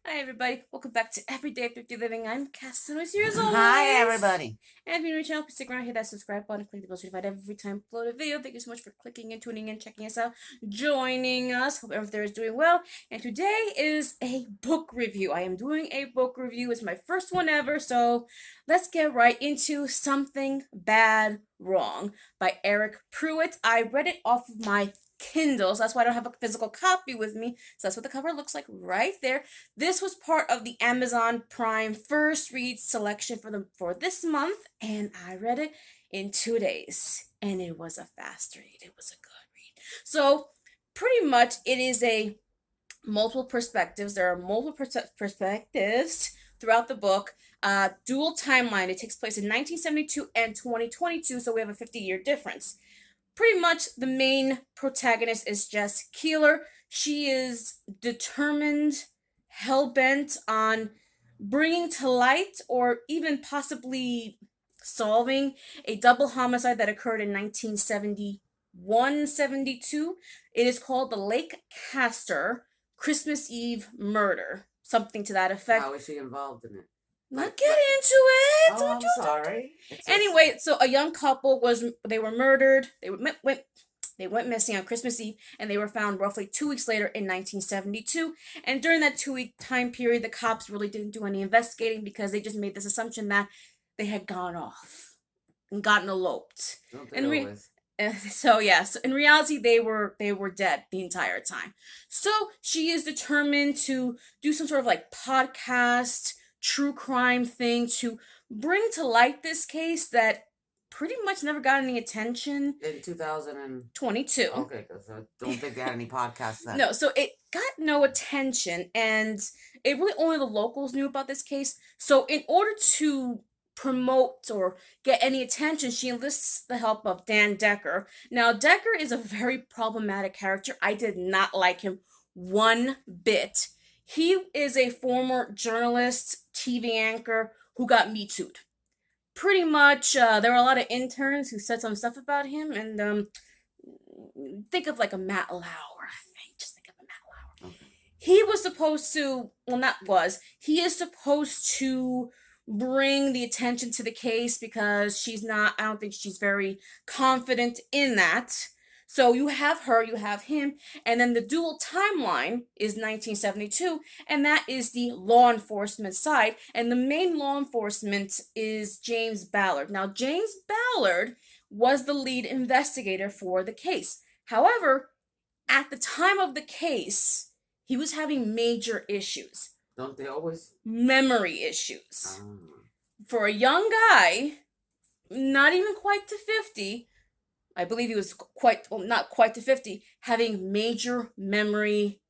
Hi everybody, welcome back to Everyday Thrifty Living. I'm Cass, and here as always. Hi everybody. And if you're new to the channel, please stick around, hit that subscribe button, click the bell so you find every time I upload a video. Thank you so much for clicking in, tuning in, checking us out, joining us. Hope everything is doing well. And today is a book review. I am doing a book review. It's my first one ever, so let's get right into Something Bad Wrong by Eryk Pruitt. I read it off of my Kindle, so that's why I don't have a physical copy with me. So that's what the cover looks like right there. This was part of the Amazon Prime first read selection for this month, and I read it in 2 days, and it was a fast read. It was a good read. So pretty much, it is a multiple perspectives. There are multiple perspectives throughout the book. Dual timeline. It takes place in 1972 and 2022, so we have a 50-year difference. Pretty much the main protagonist is Jess Keeler. She is determined, hell-bent on bringing to light or even possibly solving a double homicide that occurred in 1971-72. It is called the Lake Castor Christmas Eve murder. Something to that effect. How is she involved in it? Not get into it. Oh, I'm sorry. Anyway, so a young couple they were murdered. They went missing on Christmas Eve, and they were found roughly 2 weeks later in 1972. And during that 2-week time period, the cops really didn't do any investigating because they just made this assumption that they had gone off and gotten eloped. Don't they always? So yes, in reality, they were dead the entire time. So she is determined to do some sort of like podcast, true crime thing to bring to light this case that pretty much never got any attention. In 2022. Okay, because I don't think they had any podcasts then. No, so it got no attention, and it really only the locals knew about this case. So in order to promote or get any attention, she enlists the help of Dan Decker. Now, Decker is a very problematic character. I did not like him one bit. He is a former journalist, TV anchor who got Me Too'd. Pretty much, there were a lot of interns who said some stuff about him, and think of like a Matt Lauer, I think. Just think of a Matt Lauer. Okay. He was supposed to, he is supposed to bring the attention to the case because I don't think she's very confident in that. So you have her, you have him, and then the dual timeline is 1972, and that is the law enforcement side, and the main law enforcement is James Ballard. Now, James Ballard was the lead investigator for the case. However, at the time of the case, he was having major issues. Don't they always? Memory issues. For a young guy, not even quite to 50, I believe he was not quite to 50, having major memory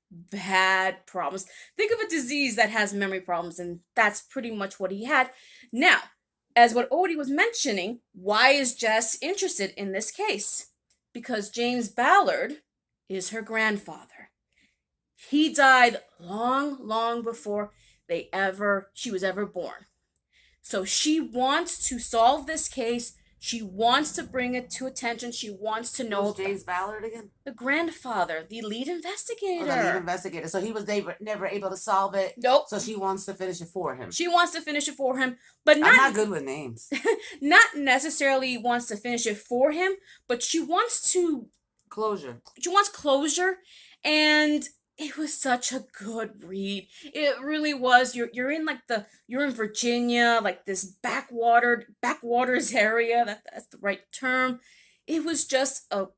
bad problems. Think of a disease that has memory problems, and that's pretty much what he had. Now, as what Odie was mentioning, why is Jess interested in this case? Because James Ballard is her grandfather. He died long before she was ever born. So she wants to solve this case. She wants to bring it to attention. She wants to know. Who's James Ballard again? The grandfather, the lead investigator. Oh, the lead investigator. So he was never able to solve it. Nope. So she wants to finish it for him. She wants to finish it for him, but I'm not good with names. Not necessarily wants to finish it for him, but she wants closure. She wants closure, and it was such a good read. It really was. You're in Virginia, like this backwaters area. That's the right term. It was just a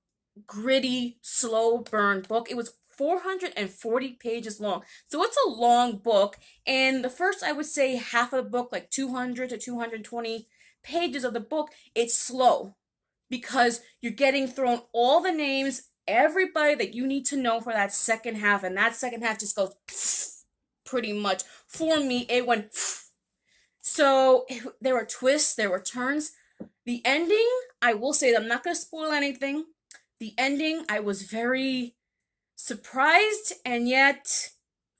gritty, slow burn book. It was 440 pages long. So it's a long book, and the first, I would say, half of the book, like 200 to 220 pages of the book, it's slow because you're getting thrown all the names, everybody that you need to know for that second half, and that second half just goes pretty much. For me, it went so there were twists, there were turns. The ending, I will say that I'm not going to spoil anything. The ending, I was very surprised and yet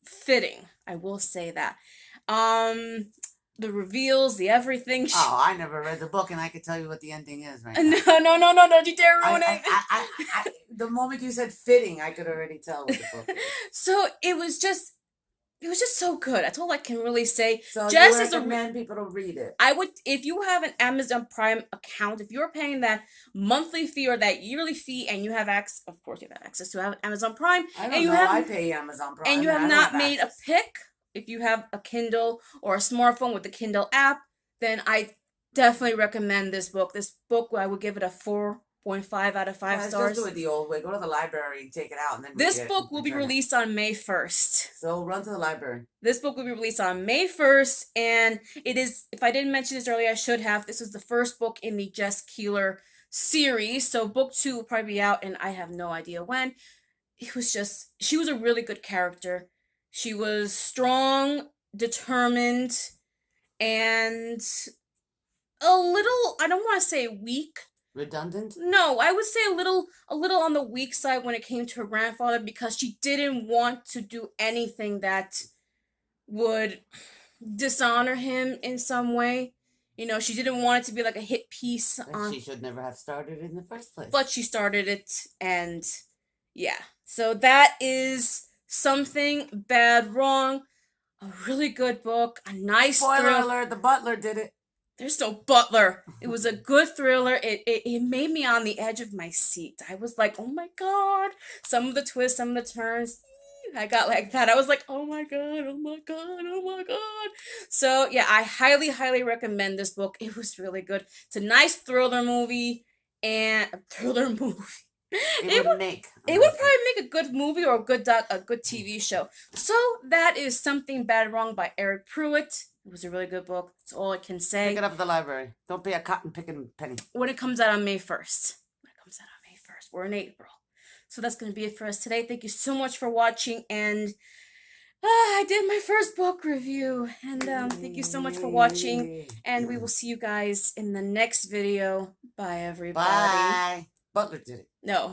fitting. I will say that. The reveals, the everything. Oh, I never read the book, and I could tell you what the ending is right now. No, don't you dare ruin it. The moment you said fitting, I could already tell what the book is. So it was just it was just so good. That's all I can really say. So Just you as a recommend people to read it. I would, if you have an Amazon Prime account, if you're paying that monthly fee or that yearly fee, and you have access, of course you have access to Amazon Prime, I don't and you know. have, I pay Amazon Prime. and you I have don't not have made access. a pick, if you have a Kindle or a smartphone with the Kindle app, then I definitely recommend this book. This book, I would give it a 4.5 out of 5 Guys, stars. just do it the old way. Go to the library and take it out, and then This read it book and will be return it. released on May 1st. So run to the library. This book will be released on May 1st, and it is, if I didn't mention this earlier, I should have. This is the first book in the Jess Keeler series, so book 2 will probably be out, and I have no idea when. It was just, she was a really good character. She was strong, determined, and a little, I don't want to say weak. Redundant? No, I would say a little on the weak side when it came to her grandfather, because she didn't want to do anything that would dishonor him in some way. You know, she didn't want it to be like a hit piece. She should never have started in the first place. But she started it, and yeah. So that is Something Bad Wrong. A really good book. A nice Spoiler alert, the butler did it. There's no butler. It was a good thriller. It made me on the edge of my seat. I was like, oh my god. Some of the twists, some of the turns. I got like that. I was like, oh my god, oh my god, oh my god. So yeah, I highly, highly recommend this book. It was really good. It's a nice thriller movie, and a thriller movie. It would make. It would probably make a good movie or a good TV show. So that is Something Bad Wrong by Eryk Pruitt. It was a really good book. That's all I can say. Pick it up at the library. Don't be a cotton picking penny. When it comes out on May 1st. We're in April. So that's going to be it for us today. Thank you so much for watching. And I did my first book review. And thank you so much for watching. And we will see you guys in the next video. Bye, everybody. Bye. Butler did it. No.